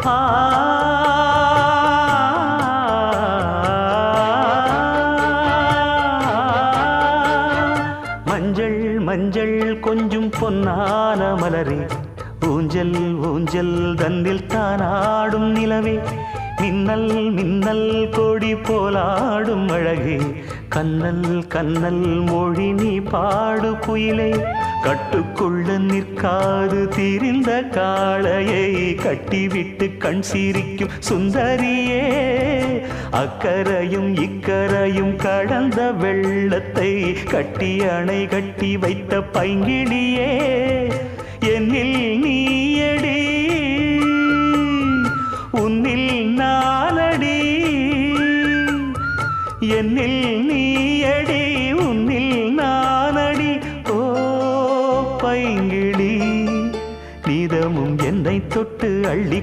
ஆ மஞ்சள் மஞ்சள் கொஞ்சம் பொன்னான மலரே ஊஞ்சல் ஊஞ்சல் தன்னில் தானாடும் நிலவே மின்னல் மின்னல் கொடி போலாடும் அழகே கண்ணல் கண்ணல் மொழி நீ பாடு குயிலே கட்டுக்குள்ள நிற்காது தீரிந்த காளையை கட்டிவிட்டு கண் சிரிக்கும் சுந்தரியே அக்கரையும் இக்கரையும் கடந்த வெள்ளத்தை கட்டி அணை கட்டி வைத்த பைங்கிளியே என்னில் நீயடி உன்னில் நானடி என்னில் நீயடி உன்னில் நானடி ஓ பைங்கிளி நீதமும் என்னை தொட்டு அள்ளி